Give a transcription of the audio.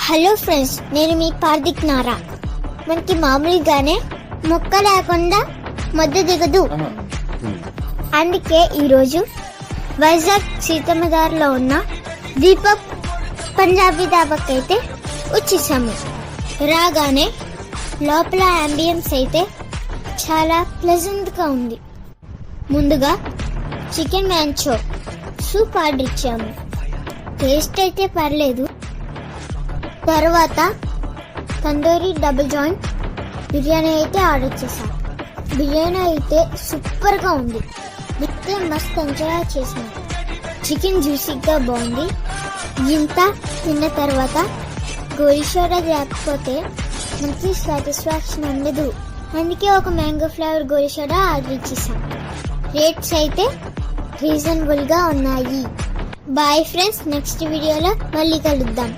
Hello friends, నేను మీ కార్తిక్ నారా. మనకి మామూలుగానే మొక్క లేకుండా మొద్దు దిగదు. అందుకే ఈరోజు వైజాగ్ సీతమ్మదారిలో ఉన్న దీపక్ పంజాబీ ధాబాకి అయితే వచ్చేసాము. రాగానే లోపల అంబియన్స్ అయితే చాలా ప్లెజెంట్ గా ఉంది. ముందుగా చికెన్ మ్యాంచో సూప్ ఆర్డర్ ఇచ్చాము. టేస్ట్ అయితే పర్లేదు. తర్వాత తందూరి డబుల్ జాయింట్ బిర్యానీ అయితే ఆర్డర్ చేశాం. బిర్యానీ అయితే సూపర్ గా ఉంది. అయితే మస్త్ ఎంజాయ్ చేసాం. చికెన్ జ్యూసీగా బాగుంది. ఇంత తిన్న తర్వాత గోలిసోడా లేకపోతే మనకి సాటిస్ఫాక్షన్ ఉండదు. అందుకే ఒక మ్యాంగో ఫ్లేవర్ గోలిసోడా ఆర్డర్ ఇచ్చేసాం. రేట్స్ అయితే రీజనబుల్ గా ఉన్నాయి. బాయ్ ఫ్రెండ్స్, నెక్స్ట్ వీడియోలో మళ్ళీ కలుద్దాం.